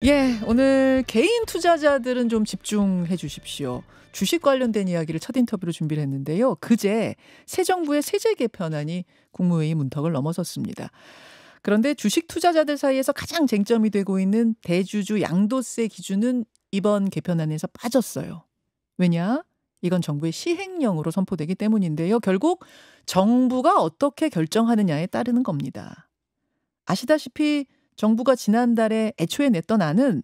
예, 오늘 개인 투자자들은 좀 집중해 주십시오. 주식 관련된 이야기를 첫 인터뷰로 준비를 했는데요. 그제 새 정부의 세제 개편안이 국무회의 문턱을 넘어섰습니다. 그런데 주식 투자자들 사이에서 가장 쟁점이 되고 있는 대주주 양도세 기준은 이번 개편안에서 빠졌어요. 왜냐? 이건 정부의 시행령으로 선포되기 때문인데요. 결국 정부가 어떻게 결정하느냐에 따르는 겁니다. 아시다시피 정부가 지난달에 애초에 냈던 안은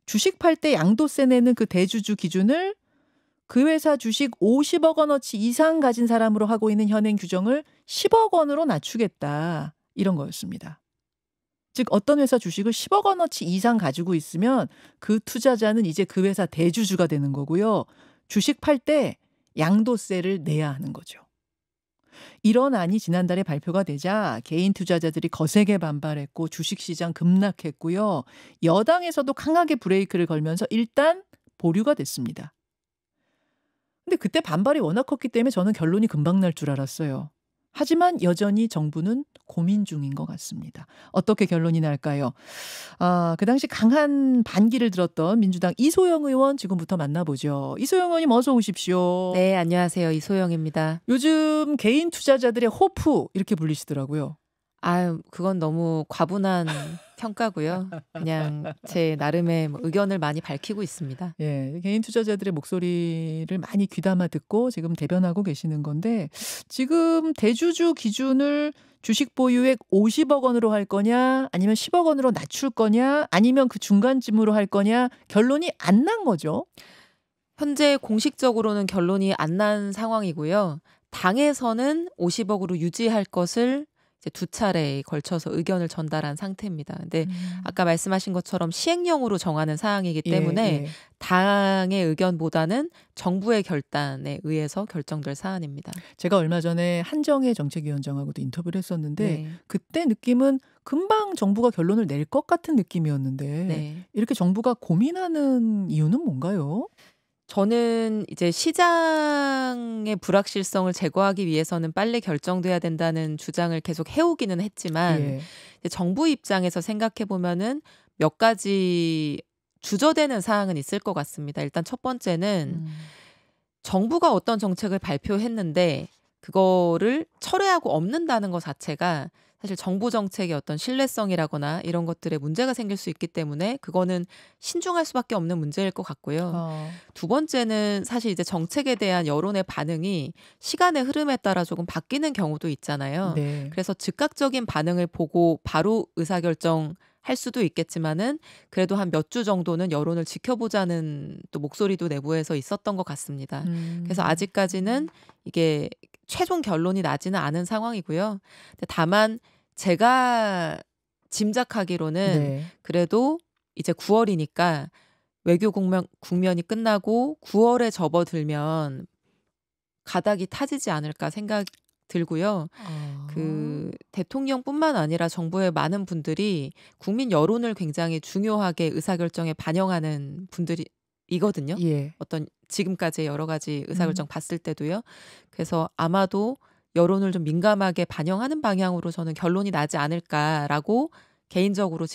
주식 팔 때 양도세 내는 그 대주주 기준을 그 회사 주식 50억 원어치 이상 가진 사람으로 하고 있는 현행 규정을 10억 원으로 낮추겠다. 이런 거였습니다. 즉 어떤 회사 주식을 10억 원어치 이상 가지고 있으면 그 투자자는 이제 그 회사 대주주가 되는 거고요. 주식 팔 때 양도세를 내야 하는 거죠. 이런 안이 지난달에 발표가 되자 개인 투자자들이 거세게 반발했고 주식시장 급락했고요. 여당에서도 강하게 브레이크를 걸면서 일단 보류가 됐습니다. 근데 그때 반발이 워낙 컸기 때문에 저는 결론이 금방 날 줄 알았어요. 하지만 여전히 정부는 고민 중인 것 같습니다. 어떻게 결론이 날까요? 그 당시 강한 반기를 들었던 민주당 이소영 의원 지금부터 만나보죠. 이소영 의원님 어서 오십시오. 네, 안녕하세요. 이소영입니다. 요즘 개인 투자자들의 호프 이렇게 불리시더라고요. 아유, 그건 너무 과분한 평가고요. 그냥 제 나름의 의견을 많이 밝히고 있습니다. 예, 개인 투자자들의 목소리를 많이 귀담아 듣고 지금 대변하고 계시는 건데 지금 대주주 기준을 주식 보유액 50억 원으로 할 거냐 아니면 10억 원으로 낮출 거냐 아니면 그 중간쯤으로 할 거냐 결론이 안 난 거죠. 현재 공식적으로는 결론이 안 난 상황이고요. 당에서는 50억으로 유지할 것을 이제 두 차례에 걸쳐서 의견을 전달한 상태입니다. 근데 아까 말씀하신 것처럼 시행령으로 정하는 사항이기 때문에 당의 의견보다는 정부의 결단에 의해서 결정될 사안입니다. 제가 얼마 전에 한정혜 정책위원장하고도 인터뷰를 했었는데 그때 느낌은 금방 정부가 결론을 낼 것 같은 느낌이었는데 이렇게 정부가 고민하는 이유는 뭔가요? 저는 이제 시장의 불확실성을 제거하기 위해서는 빨리 결정돼야 된다는 주장을 계속 해오기는 했지만 이제 정부 입장에서 생각해 보면은 몇 가지 주저되는 사항은 있을 것 같습니다. 일단 첫 번째는 정부가 어떤 정책을 발표했는데 그거를 철회하고 없는다는 것 자체가 사실 정부 정책의 어떤 신뢰성이라거나 이런 것들에 문제가 생길 수 있기 때문에 그거는 신중할 수밖에 없는 문제일 것 같고요. 두 번째는 사실 이제 정책에 대한 여론의 반응이 시간의 흐름에 따라 조금 바뀌는 경우도 있잖아요. 그래서 즉각적인 반응을 보고 바로 의사결정 할 수도 있겠지만은 그래도 한 몇 주 정도는 여론을 지켜보자는 또 목소리도 내부에서 있었던 것 같습니다. 그래서 아직까지는 이게 최종 결론이 나지는 않은 상황이고요. 다만 제가 짐작하기로는 그래도 이제 9월이니까 외교 국면이 끝나고 9월에 접어들면 가닥이 타지지 않을까 생각 들고요. 그 대통령뿐만 아니라 정부의 많은 분들이 국민 여론을 굉장히 중요하게 의사결정에 반영하는 분들이거든요. 어떤 지금까지의 여러 가지 의사결정 봤을 때도요. 그래서 아마도 여론을 좀 민감하게 반영하는 방향으로 저는 결론이 나지 않을까라고 개인적으로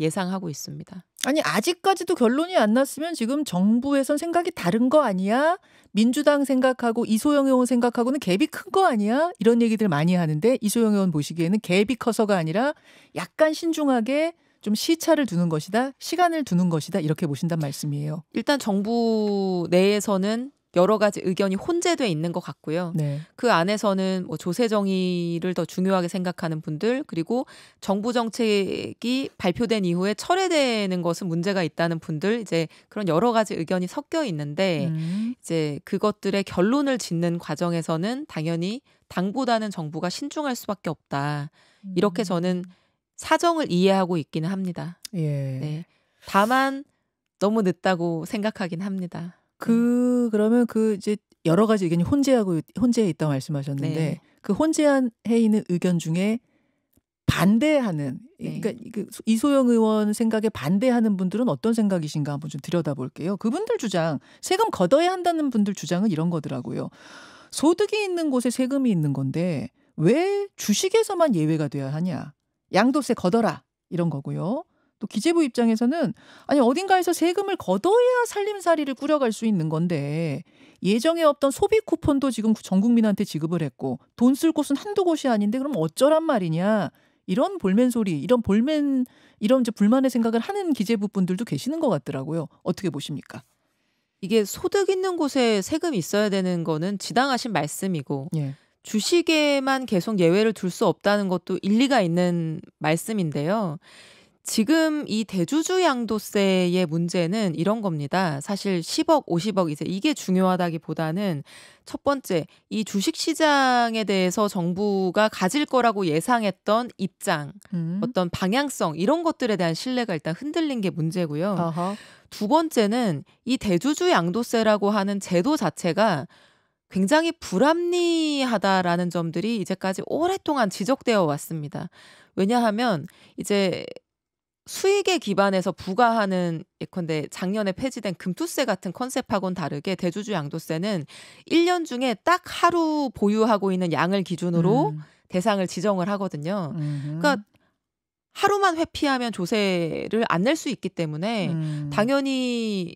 예상하고 있습니다. 아니 아직까지도 결론이 안 났으면 지금 정부에선 생각이 다른 거 아니야? 민주당 생각하고 이소영 의원 생각하고는 갭이 큰 거 아니야? 이런 얘기들 많이 하는데 이소영 의원 보시기에는 갭이 커서가 아니라 약간 신중하게 좀 시차를 두는 것이다. 시간을 두는 것이다. 이렇게 보신단 말씀이에요. 일단 정부 내에서는 여러 가지 의견이 혼재돼 있는 것 같고요. 그 안에서는 뭐 조세 정의를 더 중요하게 생각하는 분들 그리고 정부 정책이 발표된 이후에 철회되는 것은 문제가 있다는 분들 이제 그런 여러 가지 의견이 섞여 있는데 이제 그것들의 결론을 짓는 과정에서는 당연히 당보다는 정부가 신중할 수밖에 없다. 이렇게 저는 사정을 이해하고 있기는 합니다. 다만 너무 늦다고 생각하긴 합니다. 그러면 이제 여러 가지 의견이 혼재해 있다고 말씀하셨는데 그 혼재해 있는 의견 중에 반대하는 그러니까 이소영 의원 생각에 반대하는 분들은 어떤 생각이신가 한번 좀 들여다볼게요. 그분들 주장, 세금 걷어야 한다는 분들 주장은 이런 거더라고요. 소득이 있는 곳에 세금이 있는 건데 왜 주식에서만 예외가 돼야 하냐? 양도세 걷어라 이런 거고요. 또 기재부 입장에서는 아니 어딘가에서 세금을 걷어야 살림살이를 꾸려갈 수 있는 건데 예정에 없던 소비 쿠폰도 지금 전 국민한테 지급을 했고 돈 쓸 곳은 한두 곳이 아닌데 그럼 어쩌란 말이냐. 이런 볼멘 소리, 이런 이제 불만의 생각을 하는 기재부 분들도 계시는 것 같더라고요. 어떻게 보십니까? 이게 소득 있는 곳에 세금이 있어야 되는 거는 지당하신 말씀이고 예. 주식에만 계속 예외를 둘 수 없다는 것도 일리가 있는 말씀인데요. 지금 이 대주주 양도세의 문제는 이런 겁니다. 사실 10억, 50억 이제 이게 중요하다기보다는 첫 번째 이 주식 시장에 대해서 정부가 가질 거라고 예상했던 입장, 어떤 방향성 이런 것들에 대한 신뢰가 일단 흔들린 게 문제고요. 아하. 두 번째는 이 대주주 양도세라고 하는 제도 자체가 굉장히 불합리하다라는 점들이 이제까지 오랫동안 지적되어 왔습니다. 왜냐하면 이제 수익에 기반해서 부과하는 예컨대 작년에 폐지된 금투세 같은 컨셉하고는 다르게 대주주 양도세는 1년 중에 딱 하루 보유하고 있는 양을 기준으로 대상을 지정을 하거든요. 그러니까 하루만 회피하면 조세를 안 낼 수 있기 때문에 당연히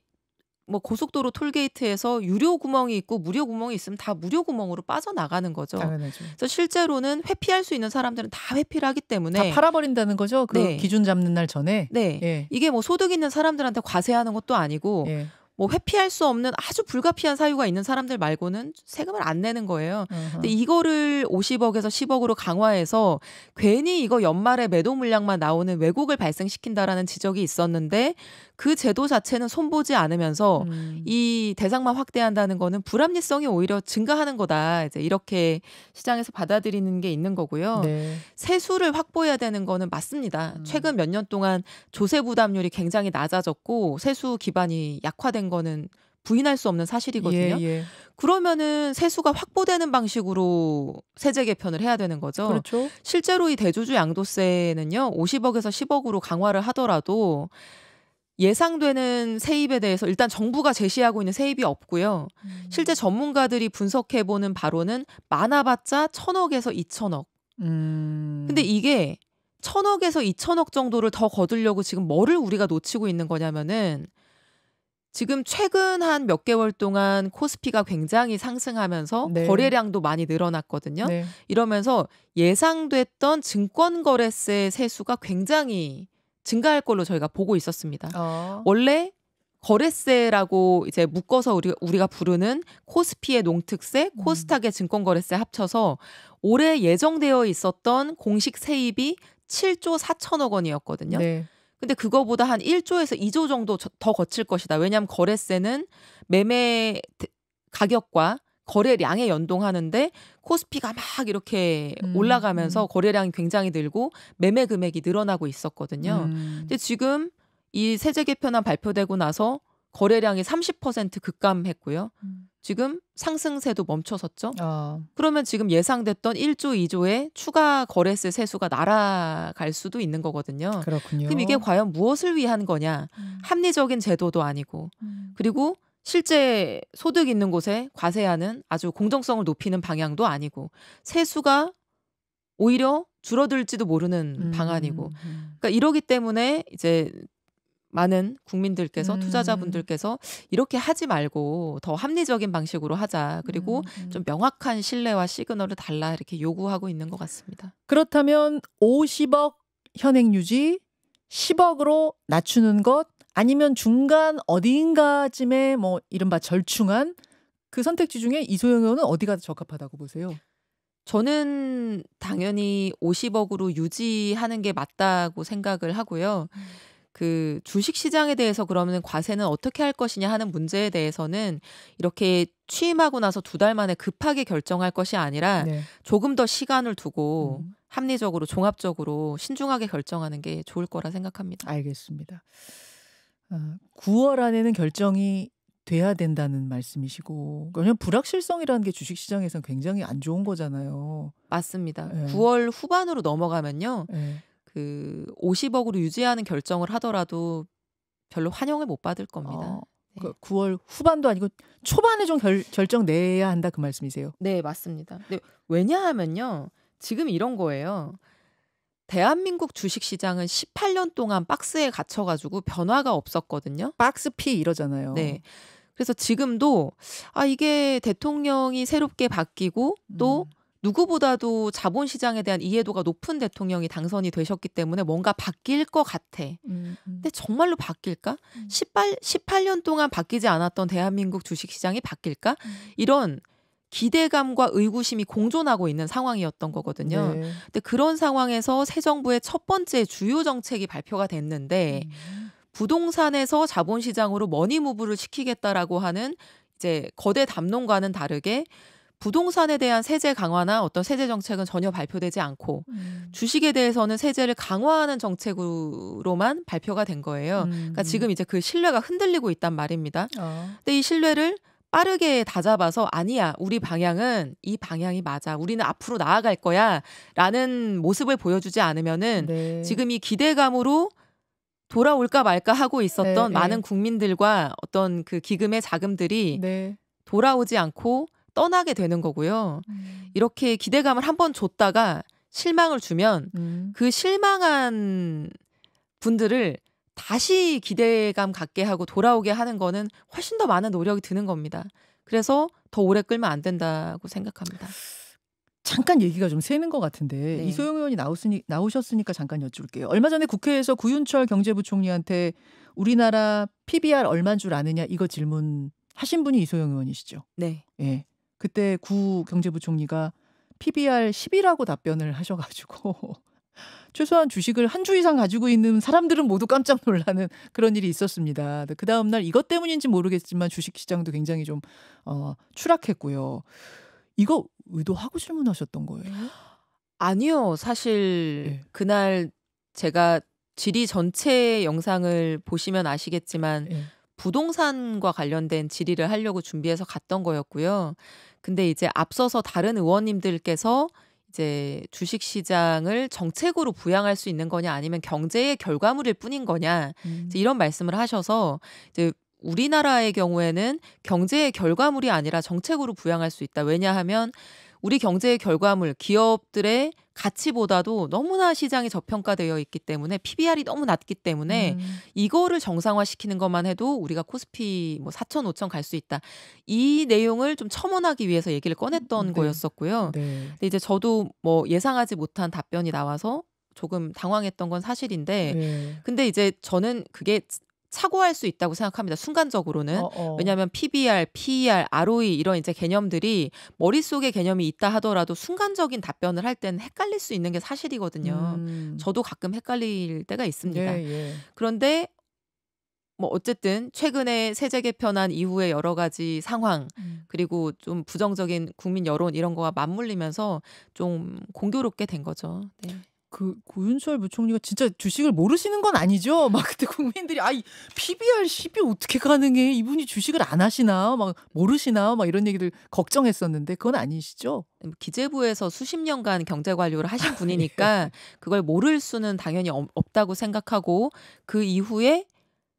뭐 고속도로 톨게이트에서 유료 구멍이 있고 무료 구멍이 있으면 다 무료 구멍으로 빠져나가는 거죠. 당연하죠. 그래서 실제로는 회피할 수 있는 사람들은 다 회피를 하기 때문에 다 팔아버린다는 거죠? 그 네. 기준 잡는 날 전에? 네. 예. 이게 뭐 소득 있는 사람들한테 과세하는 것도 아니고 예. 뭐 회피할 수 없는 아주 불가피한 사유가 있는 사람들 말고는 세금을 안 내는 거예요. 근데 이거를 50억에서 10억으로 강화해서 괜히 이거 연말에 매도 물량만 나오는 왜곡을 발생시킨다라는 지적이 있었는데 그 제도 자체는 손보지 않으면서 이 대상만 확대한다는 거는 불합리성이 오히려 증가하는 거다. 이제 이렇게 시장에서 받아들이는 게 있는 거고요. 네. 세수를 확보해야 되는 거는 맞습니다. 최근 몇 년 동안 조세 부담률이 굉장히 낮아졌고 세수 기반이 약화된 거는 부인할 수 없는 사실이거든요. 예. 그러면은 세수가 확보되는 방식으로 세제 개편을 해야 되는 거죠. 그렇죠. 실제로 이 대주주 양도세는요. 50억에서 10억으로 강화를 하더라도 예상되는 세입에 대해서 일단 정부가 제시하고 있는 세입이 없고요. 실제 전문가들이 분석해보는 바로는 많아봤자 1,000억에서 2,000억. 근데 이게 1,000억에서 2,000억 정도를 더 거두려고 지금 뭐를 우리가 놓치고 있는 거냐면은 지금 최근 한 몇 개월 동안 코스피가 굉장히 상승하면서 네. 거래량도 많이 늘어났거든요. 네. 이러면서 예상됐던 증권거래세 세수가 굉장히 증가할 걸로 저희가 보고 있었습니다. 원래 거래세라고 이제 묶어서 우리가 부르는 코스피의 농특세, 코스닥의 증권거래세 합쳐서 올해 예정되어 있었던 공식 세입이 7조 4천억 원이었거든요. 네. 근데 그거보다 한 1조에서 2조 정도 더 거칠 것이다. 왜냐하면 거래세는 매매 가격과 거래량에 연동하는데 코스피가 막 이렇게 올라가면서 거래량이 굉장히 늘고 매매 금액이 늘어나고 있었거든요. 근데 지금 이 세제 개편안 발표되고 나서 거래량이 30% 급감했고요. 지금 상승세도 멈춰섰죠. 그러면 지금 예상됐던 1조, 2조의 추가 거래세 세수가 날아갈 수도 있는 거거든요. 그렇군요. 그럼 이게 과연 무엇을 위한 거냐? 합리적인 제도도 아니고 그리고 실제 소득 있는 곳에 과세하는 아주 공정성을 높이는 방향도 아니고 세수가 오히려 줄어들지도 모르는 방안이고 그러니까 이러기 때문에 이제 많은 국민들께서 투자자분들께서 이렇게 하지 말고 더 합리적인 방식으로 하자. 그리고 좀 명확한 신뢰와 시그널을 달라 이렇게 요구하고 있는 것 같습니다. 그렇다면 50억 현행 유지 10억으로 낮추는 것 아니면 중간 어딘가쯤에 뭐 이른바 절충한 그 선택지 중에 이소영 의원은 어디가 적합하다고 보세요? 저는 당연히 50억으로 유지하는 게 맞다고 생각을 하고요. 그 주식 시장에 대해서 그러면 과세는 어떻게 할 것이냐 하는 문제에 대해서는 이렇게 취임하고 나서 2달 만에 급하게 결정할 것이 아니라 네. 조금 더 시간을 두고 합리적으로 종합적으로 신중하게 결정하는 게 좋을 거라 생각합니다. 알겠습니다. 9월 안에는 결정이 돼야 된다는 말씀이시고 왜냐하면 불확실성이라는 게 주식시장에서는 굉장히 안 좋은 거잖아요. 맞습니다. 네. 9월 후반으로 넘어가면요. 네. 그 50억으로 유지하는 결정을 하더라도 별로 환영을 못 받을 겁니다. 그 9월 후반도 아니고 초반에 좀 결정 내야 한다 그 말씀이세요? 네, 맞습니다. 근데 왜냐하면요. 지금 이런 거예요. 대한민국 주식시장은 18년 동안 박스에 갇혀가지고 변화가 없었거든요. 박스 피 이러잖아요. 네. 그래서 지금도 이게 대통령이 새롭게 바뀌고 또 누구보다도 자본시장에 대한 이해도가 높은 대통령이 당선이 되셨기 때문에 뭔가 바뀔 것 같아. 근데 정말로 바뀔까? 18년 동안 바뀌지 않았던 대한민국 주식시장이 바뀔까? 이런 기대감과 의구심이 공존하고 있는 상황이었던 거거든요. 네. 근데 그런 상황에서 새 정부의 첫 번째 주요 정책이 발표가 됐는데 부동산에서 자본시장으로 머니무브를 시키겠다라고 하는 이제 거대 담론과는 다르게 부동산에 대한 세제 강화나 어떤 세제 정책은 전혀 발표되지 않고 주식에 대해서는 세제를 강화하는 정책으로만 발표가 된 거예요. 그러니까 지금 이제 그 신뢰가 흔들리고 있단 말입니다. 근데 이 신뢰를 빠르게 다잡아서 아니야, 우리 방향은 이 방향이 맞아, 우리는 앞으로 나아갈 거야 라는 모습을 보여주지 않으면은 네. 지금 이 기대감으로 돌아올까 말까 하고 있었던 네, 많은 국민들과 어떤 그 기금의 자금들이 네. 돌아오지 않고 떠나게 되는 거고요. 이렇게 기대감을 한번 줬다가 실망을 주면 그 실망한 분들을 다시 기대감 갖게 하고 돌아오게 하는 거는 훨씬 더 많은 노력이 드는 겁니다. 그래서 더 오래 끌면 안 된다고 생각합니다. 잠깐 얘기가 좀 새는 것 같은데 네. 이소영 의원이 나오셨으니까 잠깐 여쭐게요. 얼마 전에 국회에서 구윤철 경제부총리한테 우리나라 PBR 얼마인 줄 아느냐 이거 질문하신 분이 이소영 의원이시죠? 네. 예. 그때 구 경제부총리가 PBR 10이라고 답변을 하셔가지고 최소한 주식을 한 주 이상 가지고 있는 사람들은 모두 깜짝 놀라는 그런 일이 있었습니다. 그 다음 날 이것 때문인지 모르겠지만 주식시장도 굉장히 좀 추락했고요. 이거 의도하고 질문하셨던 거예요? 아니요. 사실 네. 그날 제가 질의 전체 영상을 보시면 아시겠지만 예. 부동산과 관련된 질의를 하려고 준비해서 갔던 거였고요. 근데 이제 앞서서 다른 의원님들께서 이제 주식시장을 정책으로 부양할 수 있는 거냐 아니면 경제의 결과물일 뿐인 거냐 이제 이런 말씀을 하셔서 이제 우리나라의 경우에는 경제의 결과물이 아니라 정책으로 부양할 수 있다. 왜냐하면 우리 경제의 결과물, 기업들의 가치보다도 너무나 시장이 저평가되어 있기 때문에 PBR이 너무 낮기 때문에 이거를 정상화시키는 것만 해도 우리가 코스피 뭐 4천, 5천 갈 수 있다. 이 내용을 좀 첨언하기 위해서 얘기를 꺼냈던 거였었고요. 네. 근데 이제 저도 뭐 예상하지 못한 답변이 나와서 조금 당황했던 건 사실인데 네. 근데 이제 저는 그게 착오할 수 있다고 생각합니다. 순간적으로는. 왜냐하면 PBR, PER, ROE 이런 이제 개념들이 머릿속에 개념이 있다 하더라도 순간적인 답변을 할 때는 헷갈릴 수 있는 게 사실이거든요. 저도 가끔 헷갈릴 때가 있습니다. 예. 그런데 뭐 어쨌든 최근에 세제 개편한 이후의 여러 가지 상황 그리고 좀 부정적인 국민 여론 이런 거와 맞물리면서 좀 공교롭게 된 거죠. 네. 그 고윤철 부총리가 진짜 주식을 모르시는 건 아니죠? 막 그때 국민들이 이 PBR 10이 어떻게 가능해? 이분이 주식을 안 하시나? 막 모르시나? 막 이런 얘기들 걱정했었는데 그건 아니시죠? 기재부에서 수십 년간 경제 관료를 하신 분이니까 그걸 모를 수는 당연히 없다고 생각하고 그 이후에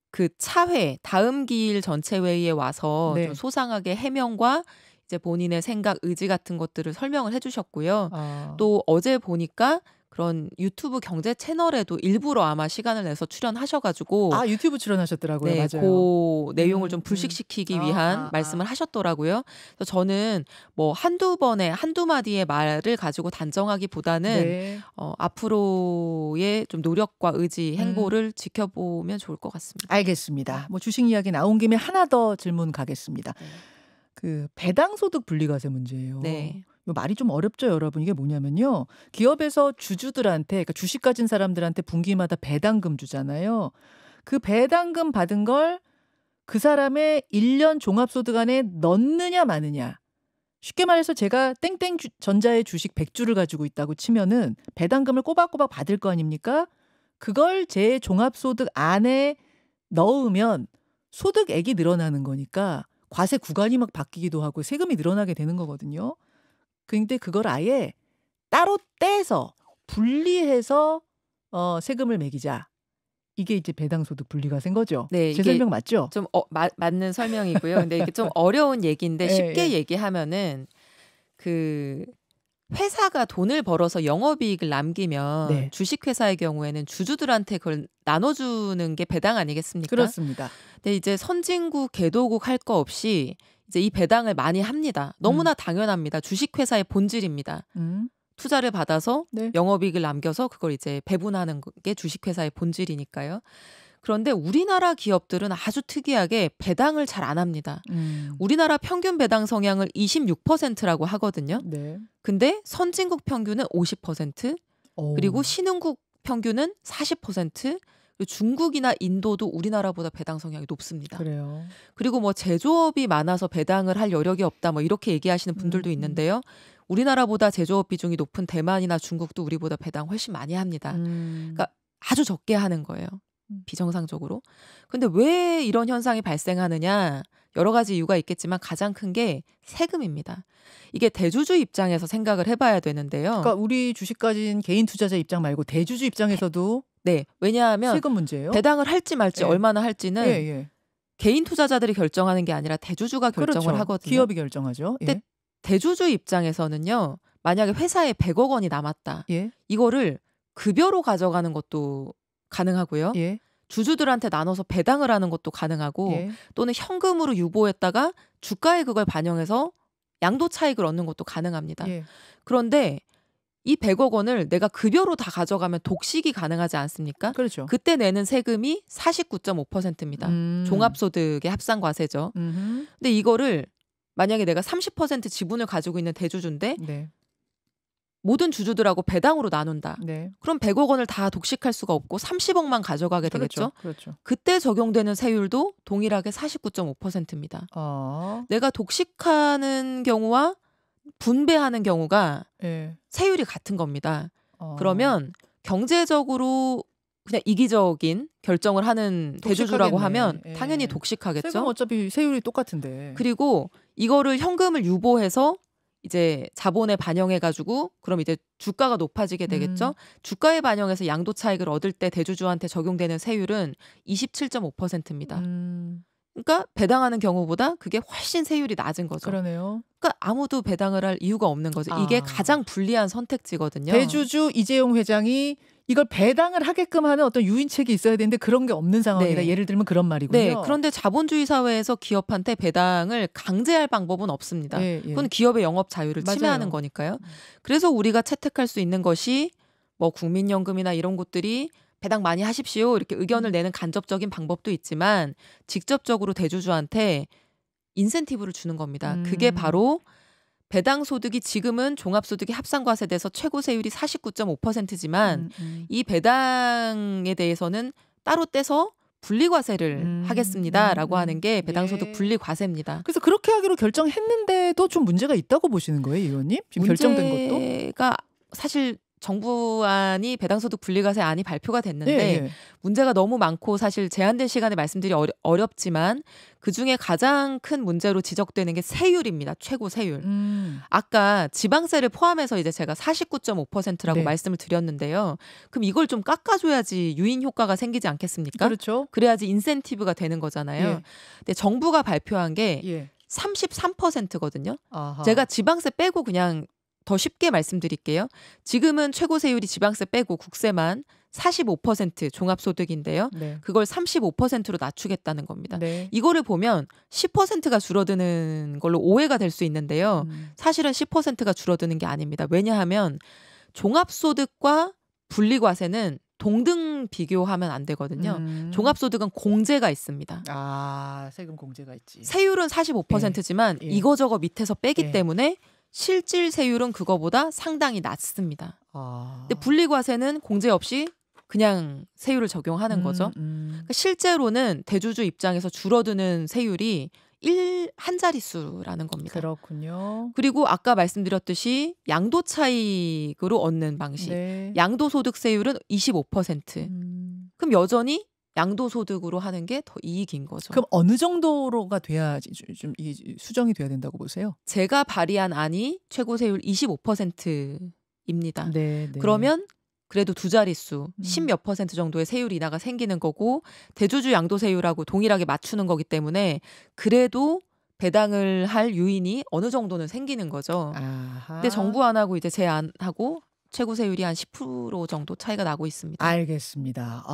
그 차회 다음 기일 전체 회의에 와서 네. 좀 소상하게 해명과 이제 본인의 생각, 의지 같은 것들을 설명을 해주셨고요. 또 어제 보니까 그런 유튜브 경제 채널에도 일부러 아마 시간을 내서 출연하셔가지고 유튜브 출연하셨더라고요. 네, 맞아요. 그 내용을 좀 불식시키기 위한 말씀을 하셨더라고요. 그래서 저는 뭐 한두 마디의 말을 가지고 단정하기보다는 네. 앞으로의 좀 노력과 의지, 행보를 지켜보면 좋을 것 같습니다. 알겠습니다. 뭐 주식 이야기 나온 김에 하나 더 질문 가겠습니다. 그 배당소득 분리과세 문제예요. 네. 말이 좀 어렵죠, 여러분. 이게 뭐냐면요. 기업에서 주주들한테, 그러니까 주식 가진 사람들한테 분기마다 배당금 주잖아요. 그 배당금 받은 걸 그 사람의 1년 종합소득 안에 넣느냐 마느냐. 쉽게 말해서 제가 땡땡 전자의 주식 100주를 가지고 있다고 치면은 배당금을 꼬박꼬박 받을 거 아닙니까? 그걸 제 종합소득 안에 넣으면 소득액이 늘어나는 거니까 과세 구간이 막 바뀌기도 하고 세금이 늘어나게 되는 거거든요. 근데 그걸 아예 따로 떼서 분리해서 세금을 매기자. 이게 이제 배당소득 분리과세인 거죠. 네, 제 설명 맞죠? 좀 맞는 설명이고요. 근데 이게 좀 어려운 얘기인데 쉽게 얘기하면은 그 회사가 돈을 벌어서 영업이익을 남기면 네. 주식회사의 경우에는 주주들한테 그걸 나눠주는 게 배당 아니겠습니까? 그렇습니다. 근데 이제 선진국, 개도국 할 거 없이 이제 이 배당을 많이 합니다. 너무나 당연합니다. 주식회사의 본질입니다. 투자를 받아서 네. 영업이익을 남겨서 그걸 이제 배분하는 게 주식회사의 본질이니까요. 그런데 우리나라 기업들은 아주 특이하게 배당을 잘 안 합니다. 우리나라 평균 배당 성향을 26%라고 하거든요. 네. 근데 선진국 평균은 50%, 그리고 신흥국 평균은 40%, 그리고 중국이나 인도도 우리나라보다 배당 성향이 높습니다. 그래요. 그리고 뭐 제조업이 많아서 배당을 할 여력이 없다 뭐 이렇게 얘기하시는 분들도 있는데요. 우리나라보다 제조업 비중이 높은 대만이나 중국도 우리보다 배당 훨씬 많이 합니다. 그러니까 아주 적게 하는 거예요. 비정상적으로. 근데 왜 이런 현상이 발생하느냐? 여러 가지 이유가 있겠지만 가장 큰 게 세금입니다. 이게 대주주 입장에서 생각을 해봐야 되는데요. 그러니까 우리 주식 가진 개인 투자자 입장 말고 대주주 입장에서도 네. 왜냐하면 세금 문제예요. 배당을 할지 말지 예. 얼마나 할지는 예. 개인 투자자들이 결정하는 게 아니라 대주주가 결정을 그렇죠. 하거든요. 기업이 결정하죠. 예. 근데 대주주 입장에서는요. 만약에 회사에 100억 원이 남았다. 예. 이거를 급여로 가져가는 것도 가능하고요. 예. 주주들한테 나눠서 배당을 하는 것도 가능하고 예. 또는 현금으로 유보했다가 주가에 그걸 반영해서 양도 차익을 얻는 것도 가능합니다. 예. 그런데 이 100억 원을 내가 급여로 다 가져가면 독식이 가능하지 않습니까? 그렇죠. 그때 내는 세금이 49.5%입니다. 종합소득의 합산과세죠. 근데 이거를 만약에 내가 30% 지분을 가지고 있는 대주주인데 네. 모든 주주들하고 배당으로 나눈다. 네. 그럼 100억 원을 다 독식할 수가 없고 30억만 가져가게 되겠죠. 그렇죠. 그때 적용되는 세율도 동일하게 49.5%입니다. 내가 독식하는 경우와 분배하는 경우가 예. 세율이 같은 겁니다. 그러면 경제적으로 그냥 이기적인 결정을 하는 대주주라고 하면 예. 당연히 독식하겠죠. 세금 어차피 세율이 똑같은데. 그리고 이거를 현금을 유보해서 이제 자본에 반영해가지고 그럼 이제 주가가 높아지게 되겠죠. 주가에 반영해서 양도 차익을 얻을 때 대주주한테 적용되는 세율은 27.5%입니다. 그러니까 배당하는 경우보다 그게 훨씬 세율이 낮은 거죠. 그러네요. 그러니까 아무도 배당을 할 이유가 없는 거죠. 이게 가장 불리한 선택지거든요. 대주주 이재용 회장이 이걸 배당을 하게끔 하는 어떤 유인책이 있어야 되는데 그런 게 없는 상황이다. 네. 예를 들면 그런 말이군요. 네. 그런데 자본주의 사회에서 기업한테 배당을 강제할 방법은 없습니다. 예. 그건 기업의 영업 자유를 침해하는 거니까요. 그래서 우리가 채택할 수 있는 것이 뭐 국민연금이나 이런 곳들이 배당 많이 하십시오. 이렇게 의견을 내는 간접적인 방법도 있지만 직접적으로 대주주한테 인센티브를 주는 겁니다. 그게 바로 배당 소득이 지금은 종합소득이 합산과세돼서 최고 세율이 49.5%지만 이 배당에 대해서는 따로 떼서 분리과세를 하겠습니다라고 하는 게 배당소득 분리과세입니다. 그래서 그렇게 하기로 결정했는데도 좀 문제가 있다고 보시는 거예요, 의원님? 지금 결정된 것도? 문제가 사실 정부안이 배당소득 분리과세 안이 발표가 됐는데 문제가 너무 많고 사실 제한된 시간에 말씀드리기 어렵지만 그중에 가장 큰 문제로 지적되는 게 세율입니다. 최고 세율. 아까 지방세를 포함해서 이제 제가 49.5%라고 말씀을 드렸는데요. 그럼 이걸 좀 깎아줘야지 유인 효과가 생기지 않겠습니까? 그렇죠. 그래야지 인센티브가 되는 거잖아요. 근데 정부가 발표한 게 33%거든요. 제가 지방세 빼고 그냥 더 쉽게 말씀드릴게요. 지금은 최고 세율이 지방세 빼고 국세만 45% 종합소득인데요. 그걸 35%로 낮추겠다는 겁니다. 이거를 보면 10%가 줄어드는 걸로 오해가 될 수 있는데요. 사실은 10%가 줄어드는 게 아닙니다. 왜냐하면 종합소득과 분리과세는 동등 비교하면 안 되거든요. 종합소득은 공제가 있습니다. 세금 공제가 있지. 세율은 45%지만 이거저거 밑에서 빼기 때문에 실질 세율은 그거보다 상당히 낮습니다. 근데 분리과세는 공제 없이 그냥 세율을 적용하는 거죠. 그러니까 실제로는 대주주 입장에서 줄어드는 세율이 한 자릿수라는 겁니다. 그렇군요. 그리고 아까 말씀드렸듯이 양도 차익으로 얻는 방식. 양도소득세율은 25%. 그럼 여전히 양도소득으로 하는 게 더 이익인 거죠. 그럼 어느 정도로가 돼야 좀 이 수정이 돼야 된다고 보세요? 제가 발의한 안이 최고세율 25%입니다. 그러면 그래도 두 자릿수 10몇 % 정도의 세율 인하가 생기는 거고 대주주 양도세율하고 동일하게 맞추는 거기 때문에 그래도 배당을 할 요인이 어느 정도는 생기는 거죠. 아하. 근데 정부 안하고 이제 제 안하고 최고세율이 한 10% 정도 차이가 나고 있습니다. 알겠습니다.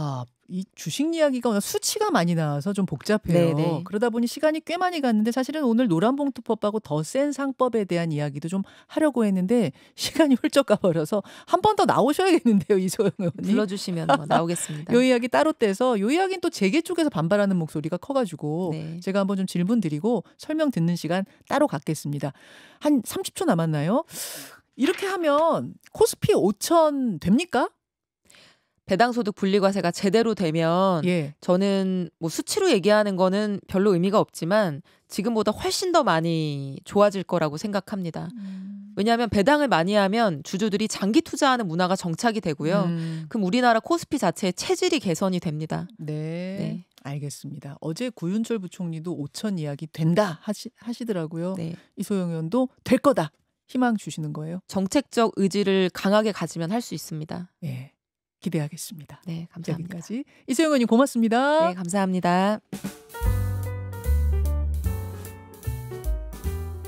이 주식 이야기가 오늘 수치가 많이 나와서 좀 복잡해요. 네네. 그러다 보니 시간이 꽤 많이 갔는데 사실은 오늘 노란봉투법하고 더 센 상법에 대한 이야기도 좀 하려고 했는데 시간이 훌쩍 가버려서 한 번 더 나오셔야겠는데요. 이소영 의원님. 불러주시면 나오겠습니다. 이 이야기 따로 떼서 이 이야기는 또 재계 쪽에서 반발하는 목소리가 커가지고 네. 제가 한번 좀 질문 드리고 설명 듣는 시간 따로 갖겠습니다. 한 30초 남았나요? 이렇게 하면 코스피 5천 됩니까? 배당소득 분리과세가 제대로 되면 예. 저는 뭐 수치로 얘기하는 거는 별로 의미가 없지만 지금보다 훨씬 더 많이 좋아질 거라고 생각합니다. 왜냐하면 배당을 많이 하면 주주들이 장기 투자하는 문화가 정착이 되고요. 그럼 우리나라 코스피 자체의 체질이 개선이 됩니다. 네. 알겠습니다. 어제 구윤철 부총리도 5천 이야기 된다 하시더라고요. 네. 이소영 의원도 될 거다. 희망 주시는 거예요? 정책적 의지를 강하게 가지면 할 수 있습니다. 네, 기대하겠습니다. 네, 감사합니다. 여기까지 이소영 의원님 고맙습니다. 네, 감사합니다.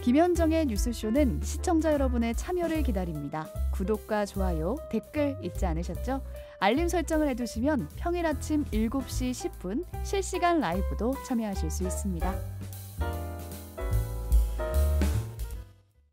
김현정의 뉴스쇼는 시청자 여러분의 참여를 기다립니다. 구독과 좋아요, 댓글 잊지 않으셨죠? 알림 설정을 해두시면 평일 아침 7시 10분 실시간 라이브도 참여하실 수 있습니다.